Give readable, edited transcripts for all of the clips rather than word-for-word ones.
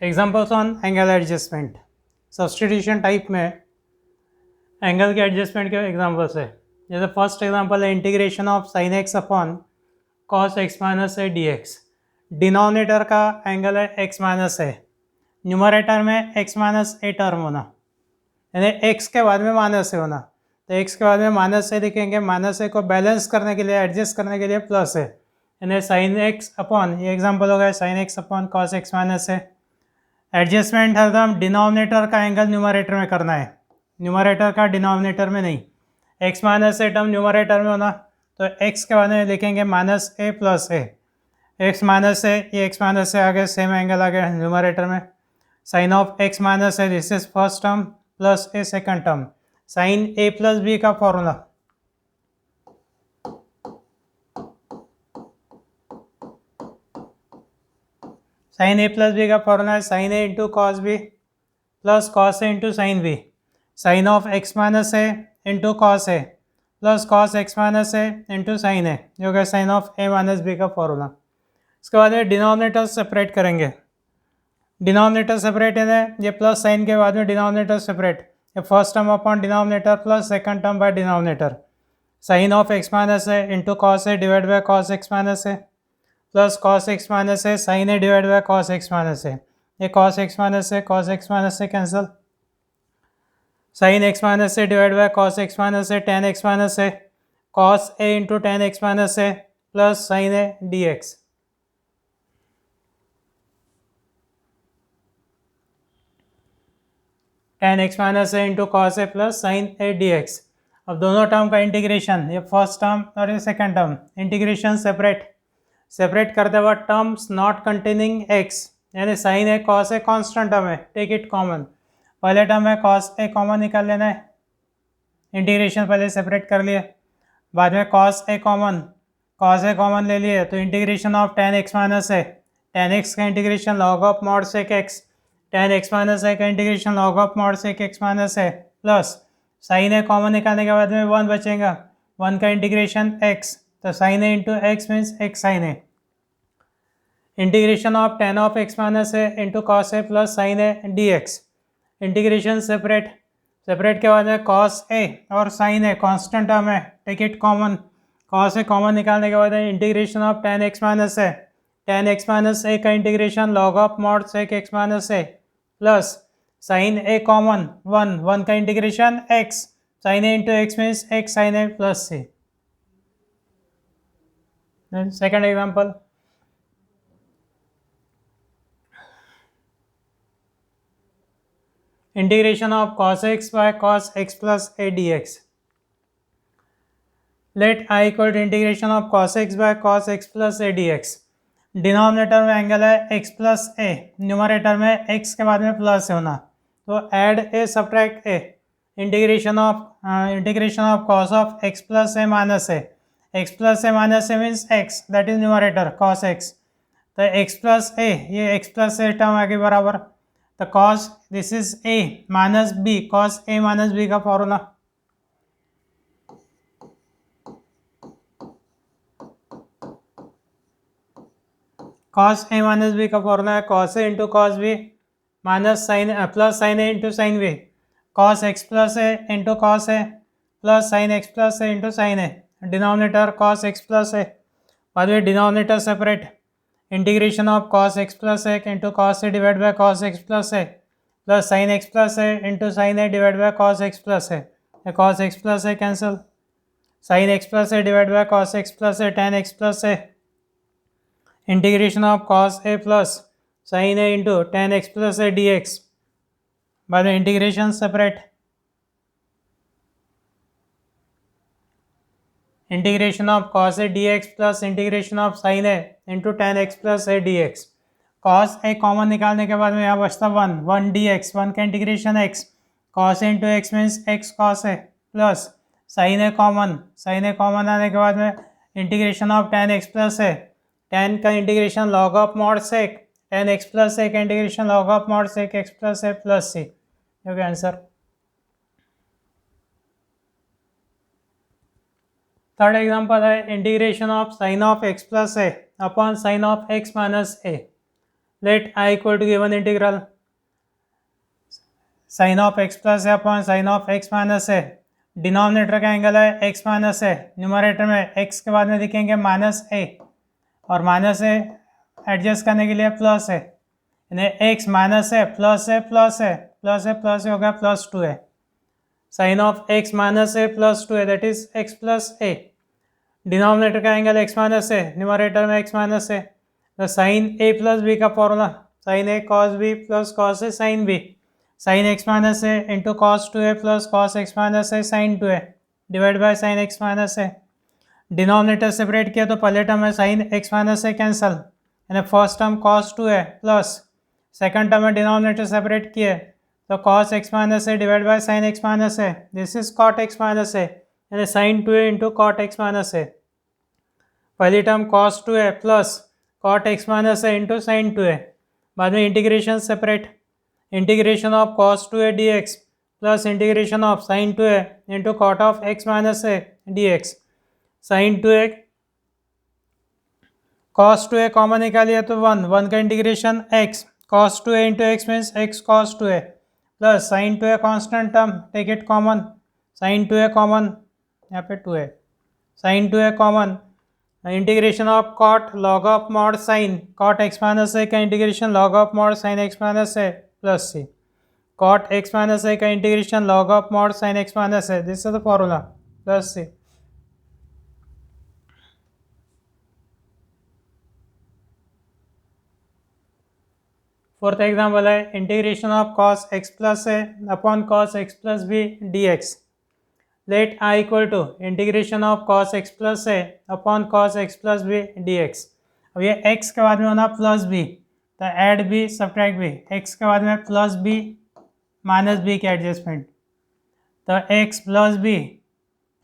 Examples on angle adjustment. Substitution type में angle के adjustment के एग्जाम्पल्स है। जैसे फर्स्ट एग्जाम्पल है integration of sine X upon cos x minus a D x. Denominator का angle है एक्स माइनस ए, न्यूमरेटर में X minus A term होना, यानी एक्स के बाद में माइनस ए होना। तो एक्स के बाद में माइनस ए लिखेंगे, माइनस ए को बैलेंस करने के लिए, एडजस्ट करने के लिए प्लस है, यानी साइन एक्स अपॉन, ये एग्जाम्पल हो गया sine X upon cos x minus A. Adjustment हरदम डिनोमिनेटर का एंगल न्यूमरेटर में करना है, न्यूमरेटर का डिनोमिनेटर में नहीं। X minus A term numerator में होना, तो एक्स के बाद में लिखेंगे minus A plus A. X minus A, ये एक्स माइनस ए आ गया, सेम एंगल आ गया न्यूमरेटर में। Sine of x minus A, this is first term, plus A second term. Sine A plus B का फॉर्मूला, साइन ए plus B का formula है sine A into cos B plus cos A into sine B. Sine of x minus A into cos A plus cos x minus A into sine A, जो कि sine of A minus B का formula. इसके बाद ये denominator separate करेंगे। Denominator separate है, ये plus sine के बाद में डिनोमिनेटर सेपरेट, ये first term upon denominator plus second term by denominator. Sine of x minus A into cos A divide by cos x minus A plus cos x minus A sine A divide by cos x minus A. ये cos x minus A cancel, sine x minus A divide by cos x minus A tan x minus a, cos A into tan x minus A plus sine A D x. Tan x minus A into cos A plus sine A D x. अब दोनों term का integration, ये first term और ये second term, integration separate करते वक्त terms not containing x, यानी sine A cos a constant term है, टेक इट कॉमन। पहले टर्म है कॉस ए कॉमन निकाल लेना है, इंटीग्रेशन पहले सेपरेट कर लिए, बाद में कॉस ए कॉमन ले लिए, तो integration of tan x minus A, tan X का integration log of mod sec X, tan x minus ए का integration log of mod sec X minus A, plus sine A common निकालने के बाद में one बचेगा, वन का integration X, तो sine A into x means X sine A. Integration of tan of x minus A into cos A plus sine A D x. Integration separate के बाद में कॉस ए और sine A constant term है, take it common, cos A common निकालने के बाद integration of tan x minus ए का integration log of mod sec X minus A plus sine A common one का integration X, sine A into x means X sine A plus C. Second example, integration of cos x by cos x plus a dx. Let I equal to integration of cos x by cos x plus a dx. Denominator में angle है x plus a, numerator में x के बाद में plus होना, तो add a subtract A, integration of cos of x plus a minus A, x plus a minus A means x, that is numerator cos x, तो x plus ए, ये x plus a term आगे बराबर, तो cos this is a minus b, cos a minus b का formula, cos a minus b का formula है cos a into cos b minus sine plus sine a into sine b, cos x plus a into cos a plus sine x plus a into sine a, denominator cos x plus a, बाद में denominator separate, integration of cos x plus a into cos a divide by cos x plus A plus sine x plus a into sine A divide by cos x plus a, cos x plus a cancel, sine x plus a divide by cos x plus A tan x plus a, integration of cos a plus sine A into tan x plus a D x, बाद में integration separate, integration of cos a D x plus integration of sine A into tan x plus a D x. Cos A common निकालने के बाद में यहाँ बचता one d x, one का integration x, cos ए into x means x cos ए plus sine ए common आने के बाद में integration of tan x plus A, tan का integration log of mod sec, tan x plus ए का integration log of mod sec X plus A plus C, okay answer. Third example है integration of sine of x plus A upon sine of x minus A. Let I equal to given integral sine of x plus है upon sine of x minus A, denominator का angle है x minus A, numerator में x के बाद में लिखेंगे minus a, और minus ए adjust करने के लिए प्लस है, यानी एक्स माइनस है प्लस है प्लस है प्लस है प्लस हो गया plus two A, sine of x minus A plus two A that is X plus A, denominator का angle X minus A, numerator में एक्स माइनस है, तो sine ए plus B का formula sine A cos B plus cos A sine B, sine x minus A into cos two A plus cos x minus A sine two A divide by sine x minus A, denominator separate किया तो पहले term है sine x minus A cancel, यानी first term cos two A plus second term में denominator separate किए तो cos x minus A divide by sine x minus A, this is cot x minus है, यानी sine two A into cot x minus A, पहली term cos two A plus cot x minus A into sine two A, बाद में integration separate, integration of cos two A D x plus integration of sine two A into cot of x minus A D x, sine two A cos two A common निकालिए तो one का integration x cos two A into x means x cos two A plus sine two A constant term take it common, sine two A common यहाँ पे to A, sine two A common, integration of cot log of mod sine cot x minus A का integration log of mod sine x minus A plus C, cot x minus A का integration log of mod sine x minus A, this is the formula plus C. Fourth example है integration of cos x plus है upon cos x plus B D x, let I equal to integration of cos x plus है upon cos x plus B D x, अब ये x के बाद में होना plus b तो add b subtract b, x के बाद में प्लस बी माइनस बी के एडजस्टमेंट, तो x plus B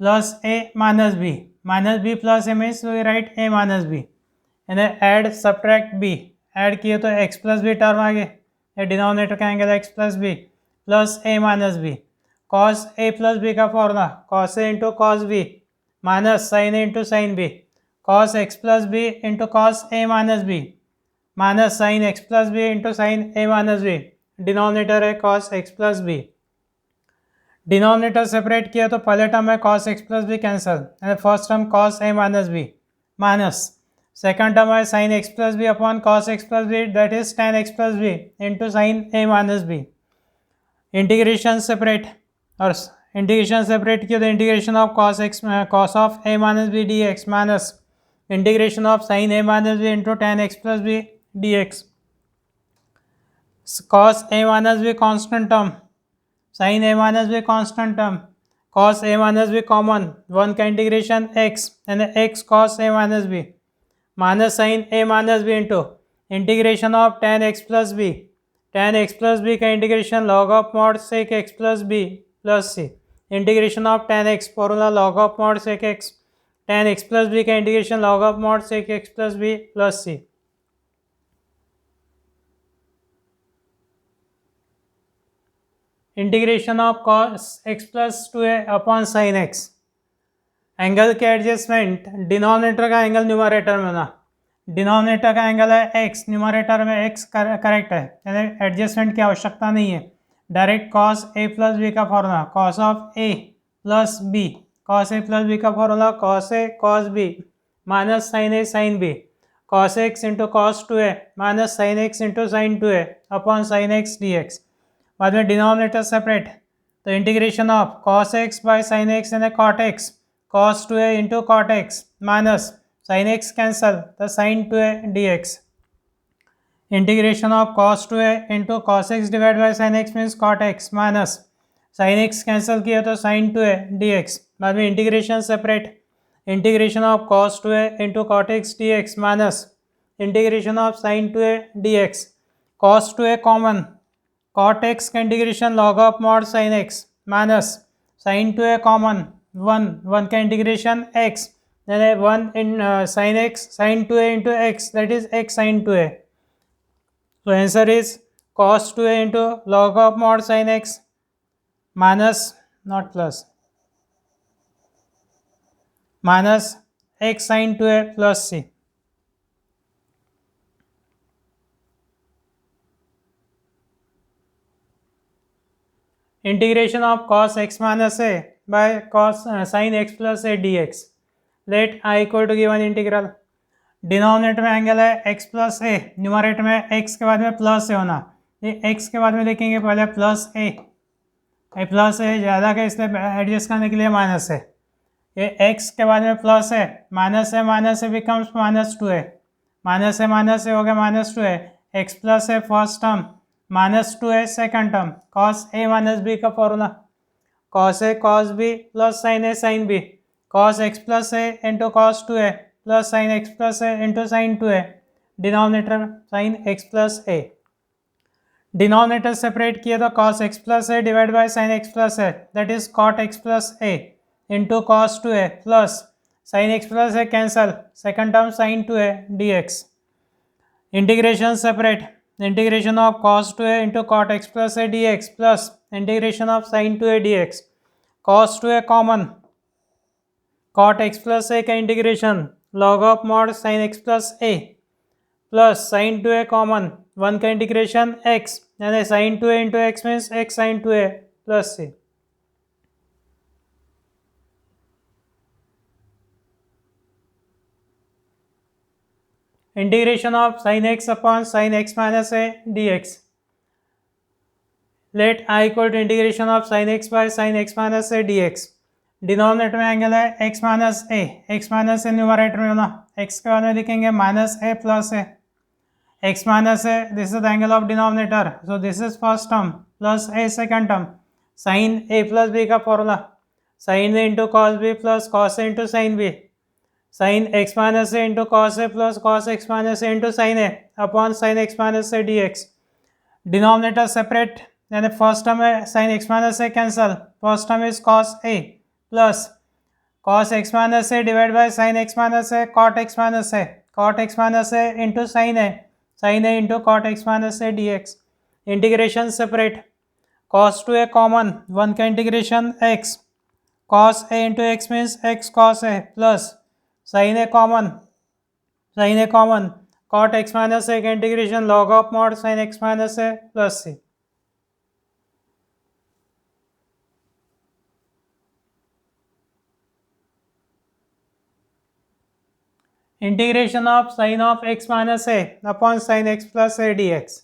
plus a minus b plus a means we write a minus b, यानी ऐड सब्ट्रैक्ट बी, ऐड किए तो x plus b term आ गए, ये डिनोमिनेटर का angle x plus B plus a minus B, cos A plus B का formula cos ए into cos B minus sine ए into sine B, cos x plus B into cos ए minus B minus sine x plus B into sine ए minus B, denominator है cos x plus B, denominator separate किया तो पहले term है cos x plus B cancel, first term cos ए minus B minus second term है sine x plus B upon cos x plus b that is tan x plus B into sine A minus b, integration separate और integration separate किया तो integration of cos of A minus b D x minus integration of sine A minus B into tan x plus B D x, cos A minus b constant term sine A minus b constant term, cos A minus b common one का integration x यानी x cos A minus B minus sine A minus B into integration of tan x plus B, tan x plus B का integration log of mod sec X plus B plus C, integration of tan X formula log of mod sec X, tan x plus B का integration log of mod sec X plus B plus C, integration of cos x plus two A upon sine X, angle के adjustment denominator का angle numerator में ना, denominator का angle है X numerator में X correct है, यानी adjustment की आवश्यकता नहीं है, डायरेक्ट कॉस ए प्लस बी का formula cos of A plus B, cos A plus B का formula cos A cos B minus sine A sine B, cos X into cos two A minus sine X into sine two A upon sine X D x, बाद में denominator separate तो integration of cos X by sine X यानी cot X cos two A into cot x minus sine X cancel तो sine two A D x, integration of cos two A into cos X divide by sine X means cot x minus sine X cancel किया तो sine two A D x, बाद में integration separate integration of cos two A into cot X D x minus integration of sine two A D x, cos two A common cot X का integration log of mod sine x minus sine two A common one का integration x यानी one in sine X sine two A into X that is X sine two A, so answer is cos 2a into log of mod sin x minus not plus minus x sin 2a plus c. Integration of cos x minus a by cos sine x plus a D x. Let I equal to given integral. Denominator में angle है x plus a, numerator में x के बाद में plus ए होना. ये x के बाद में लिखेंगे पहले प्लस ए, प्लस ए ज़्यादा का इसलिए एडजस्ट करने के लिए माइनस है. ये एक्स के बाद में प्लस है, minus a becomes minus two a, minus a हो गया minus two a. X plus a first term, minus two a second term. Cos A minus B का formula, cos A cos B plus sine A sine B. Cos x plus a into cos two a plus sine x plus a into sine two a. Denominator sine x plus A. Denominator separate किए तो cos x plus a divide by sine x plus a, that is cot x plus a into cos two a plus sine x plus a cancel, second term sine two a D x. Integration separate, integration of cos 2a into cot x plus a D x plus integration of sin 2a d x. cos 2a common, cot x plus ए का integration log of mod sin x plus A plus sin 2a common, one का integration x यानी sin 2a into x means x sin 2a plus c. Integration of sin x upon sin x minus a D x. Let I equal to integration of sin x by sin x minus a D x. Denominator में angle है x minus a numerator में होना, x के बाद में लिखेंगे minus A plus a. x minus A this is the angle of denominator, so this is first term plus a second term. Sine A plus B का formula, sine A into cos B plus cos A into sine B. Sine x minus A into cos A plus cos x minus A into sine a upon sine x minus a D x. Denominator separate यानी first term है sine x minus a cancel, first term is cos A plus cos x minus A divide by sine x minus a cot x minus a, cot x minus A into sine A into cot x minus a D x. Integration separate, cos two a common, one का integration x, cos ए into x means x cos ए plus sine ए common, cot x minus ए का integration log of mod sine x minus A plus C. Integration of sine of x minus a upon sine x plus a D x.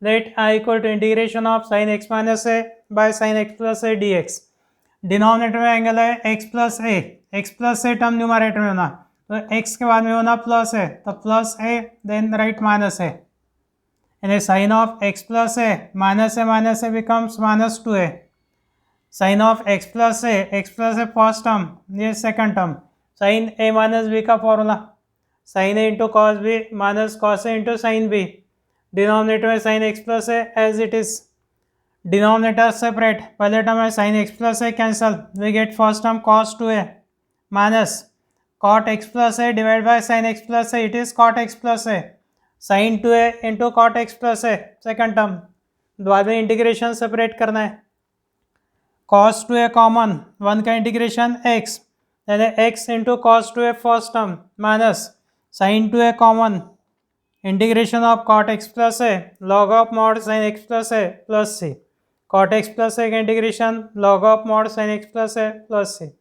Let I equal to integration of sine x minus a by sine x plus a D x. Denominator में angle है x plus a term numerator में होना, तो x के बाद में होना plus है, तो plus a then right minus है, यानी sine of x plus a becomes minus two a. Sine of x plus a first term, ये सेकंड टर्म, साइन ए माइनस बी का फॉर्मूला, साइन ए into cos B minus cos ए into sine b. Denominator में sine x plus a as it is. Denominator separate, पहले term है sine x plus a cancel, we get first term cos two a minus cot x plus a divide by sine x plus a, it is cot x plus a, sine two a into cot x plus a second term. बाद में integration separate करना है, cos two a common, one का integration x यानी x into cos two a first term minus sine two a common, integration of cot x plus a log of mod sine x plus A plus C. Cot x plus ए का integration log of mod sine x plus A plus C.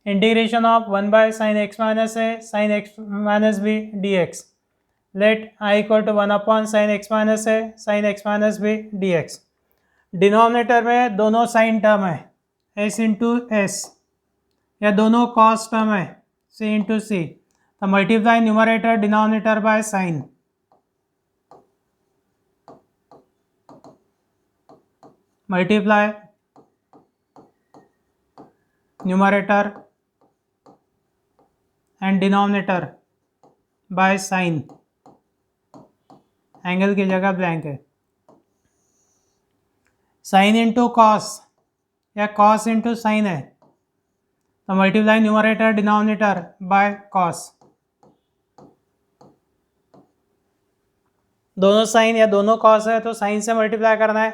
Integration of one by sine x minus A sine x minus b D x. Let I equal to one upon sine x minus A sine x minus b D x. Denominator में दोनों sine term है S into S, या दोनों cos term है C into C, तो multiply numerator denominator by sign. Multiply numerator and denominator by sign. Angle की जगह blank है. साइन इंटू कॉस या कॉस इंटू साइन है, तो multiply numerator denominator by cos. दोनों साइन या दोनों कॉस है तो साइन से मल्टीप्लाई करना है,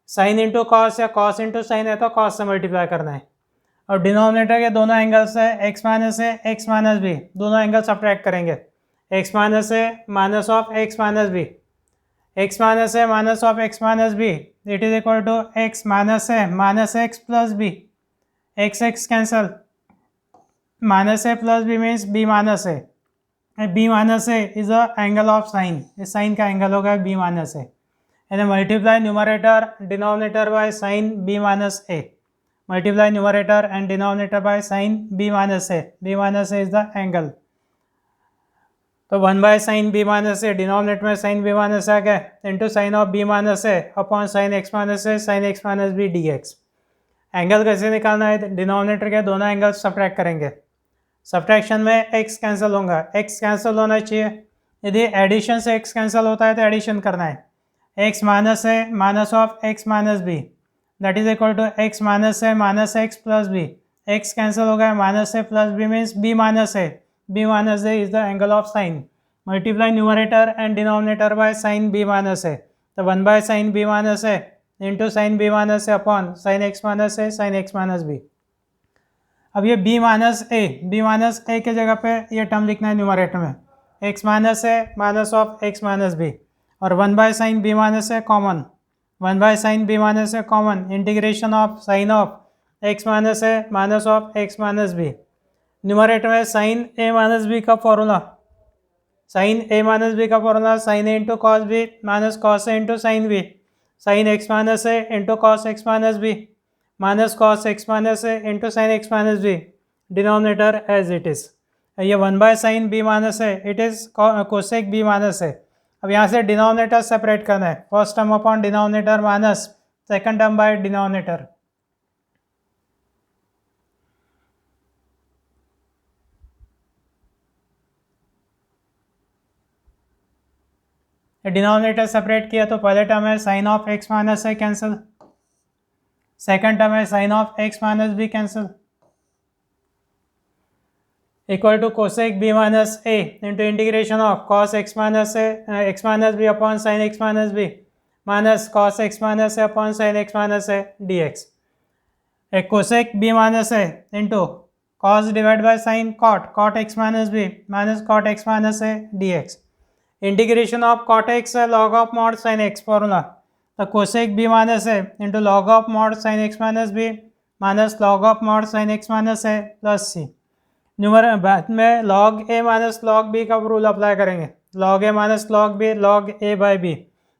साइन इंटू कॉस या कॉस इंटू साइन है तो कॉस से मल्टीप्लाई करना है. और डिनोमिनेटर के दोनों एंगल से x minus a x minus b, दोनों एंगल सब्ट्रैक्ट करेंगे। x minus a minus of x minus b, x minus a minus of x minus b it is equal to x minus a minus x plus b, x x cancel, minus A plus b means b minus a, b minus a is a angle of sine, इस sine का angle होगा b minus a, and multiply numerator denominator by sin b minus a, multiply numerator and denominator by sin b minus a, b minus a is the angle, तो 1 by sin b minus a denominator में sin b minus a क्या है into sign of b minus a upon sin x minus a sin x minus b dx। Angle कैसे निकालना है, denominator के दोनों angle subtract करेंगे, सब्ट्रैक्शन में x कैंसिल होगा, x कैंसिल होना चाहिए, यदि एडिशन से x कैंसिल होता है तो एडिशन करना है, x minus a minus of x minus b that is equal to x minus a minus x plus b, x cancel हो गया, minus A plus b means b minus a, b minus a is the angle of sine, multiply numerator and denominator by sine b minus a, तो 1 by sine b minus A into sine b minus a upon sine x minus A sine x minus b. अब ये b minus a के जगह पे ये term लिखना है numerator में, x minus a minus of x minus b, और 1 by sine b minus a common, 1 by sine b minus a common, integration of sine of x minus a minus of x minus b, numerator में sine ए minus B का formula, sine ए minus B का formula sine A into cos B minus cos A into sine B, sine x minus A into cos x minus B minus cos x minus A into sine x minus B, denominator as it is, ये 1 by sine b minus a it is cosec b minus a. अब यहाँ से denominator separate करना है, first term upon denominator minus second term by denominator, denominator separate किया तो पहले term है sine of x minus A cancel, second term है sine of x minus b cancel, equal to cosec b minus A into integration of cos x minus a x minus b upon sine x minus B minus cos x minus a upon sine x minus a D x, एक cosec b minus A into cos divide by sine cot x minus B minus cot x minus a D x, integration of cot x log of mod sine x formula, तो cosec b minus A into log of mod sine x minus B minus log of mod sine x minus A plus c, numerator बाद में log a minus log b का rule apply करेंगे, log a minus log b log a by b,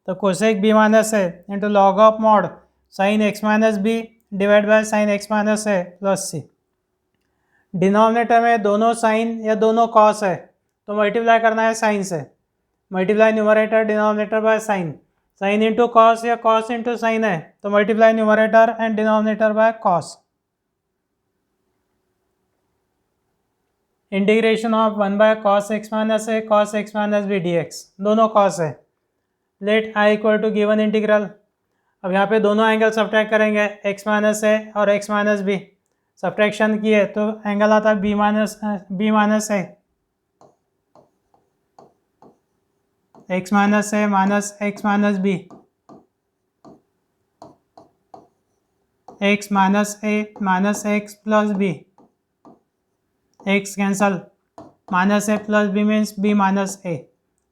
तो cosec b minus A into log of mod sine x minus b divide by sine x minus A plus c, denominator में दोनों sign या दोनों cos है तो multiply करना है sine से, multiply numerator denominator by sine, sine into cos या कॉस इंटू साइन है तो multiply numerator and denominator by cos, integration of 1 by cos x minus a cos x minus b D x, दोनों cos है, let I equal to given integral, अब यहाँ पे दोनों angle subtract करेंगे x minus a और x minus B, subtraction किए तो एंगल आता है b minus a, x minus a minus x minus b, x minus a minus x plus b, x cancel, minus A plus b means b minus a,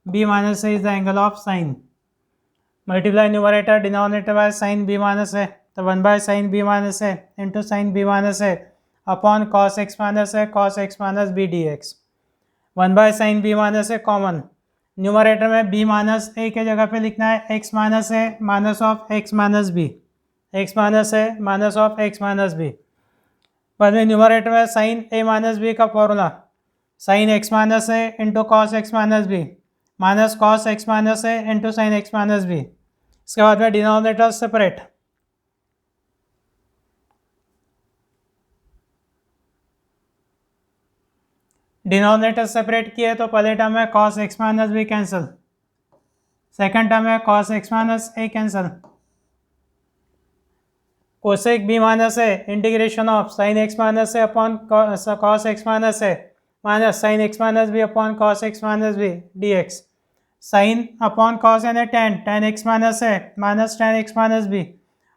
b minus a is the angle of sine, multiply numerator denominator by sine b minus a, तो 1 by sine b minus A into sine b minus a upon cos x minus a cos x minus b D x, 1 by sine b minus a common, numerator में b minus a के जगह पे लिखना है x minus a minus of x minus b, x minus a minus of x minus b, बाद में numerator में sine ए minus B का फॉर्मूला साइन एक्स माइनस ए into cos x minus B minus cos x minus ए into sine x minus b, इसके बाद में denominator separate, denominator separate किए तो पहले टर्म है cos x minus b cancel, second term है cos x minus A cancel, cosec b minus a integration of sine x minus a upon cos x minus a minus sine x minus b upon cos x minus b D x, sine upon cos यानी tan x minus a minus tan x minus b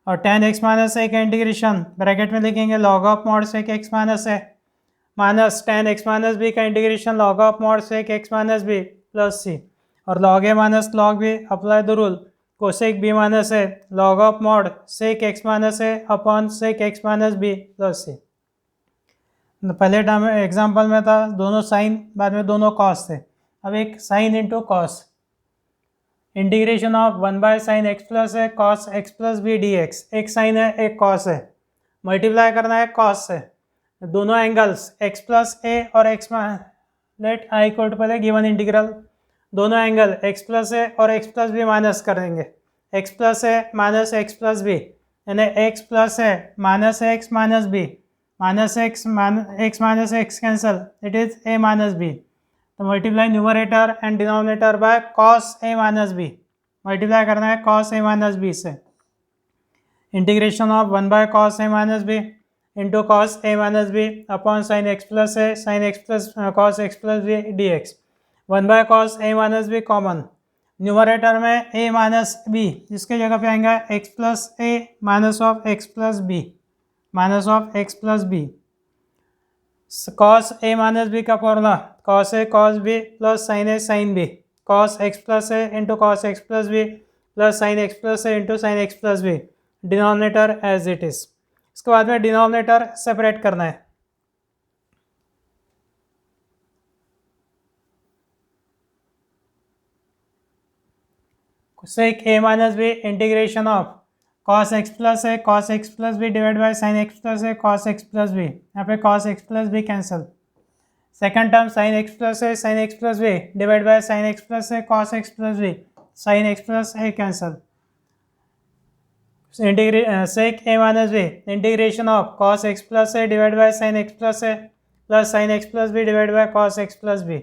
और tan x minus ए का integration bracket में लिखेंगे log of mod sec x minus a minus tan x minus B का integration log of mod sec x minus b plus c, और log a माइनस log b apply the rule cosec b minus a log of mod sec x minus a upon sec x minus b plus c. पहले term example में था दोनों sign, बाद में दोनों cos थे, अब एक sine into cos, integration of 1/sin x plus है cos x plus B D x, एक साइन है एक कॉस है, मल्टीप्लाई करना है कॉस से, दोनों एंगल्स x प्लस ए और x let I equal to पहले गिवन इंटीग्रल, दोनों एंगल x प्लस ए और x प्लस बी माइनस कर देंगे, x plus a minus x plus b, यानी x plus a minus x minus B, minus x minus x cancel, it is a minus b, तो multiply numerator and denominator by cos a minus b, multiply करना है cos a minus b से, integration of 1/cos a minus B into cos a minus b upon sine x plus a sine x plus cos x plus B D x, 1/cos a minus b common, numerator में a minus b, जिसके जगह पे आएगा x plus a minus of x plus b, minus of x plus B, cos a minus B का formula cos A cos B plus sine A sine B, cos x plus a into cos x plus B plus sine x plus a into sine x plus B, denominator as it is. इसके बाद में denominator separate करना है, sec a minus b integration of cos x plus a cos x plus b divide by sine x plus a cos x plus b, यहाँ पे cos x plus b cancel, second term sine x plus a sine x plus b divide by sine x plus a cos x plus b, sine x plus a cancel, sec a minus b integration of cos x plus a divide by sine x plus A plus sine x plus b divide by cos x plus b,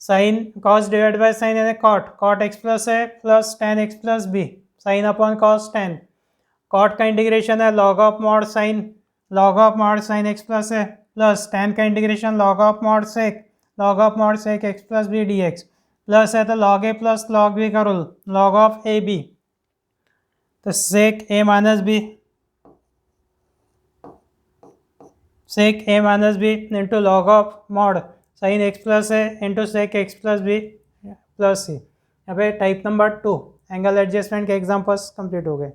sine cos divide by sine यानी cot x plus ए plus tan x plus b, sine upon cos tan, cot का integration है log of mod sine x plus है plus tan का integration log of mod sec x plus B D x, plus है तो log a plus log b का rule log off a b, तो sec a minus B into log of mod sine x plus है into sec x plus B plus c. यहाँ पे type number 2 angle adjustment के examples complete हो गए।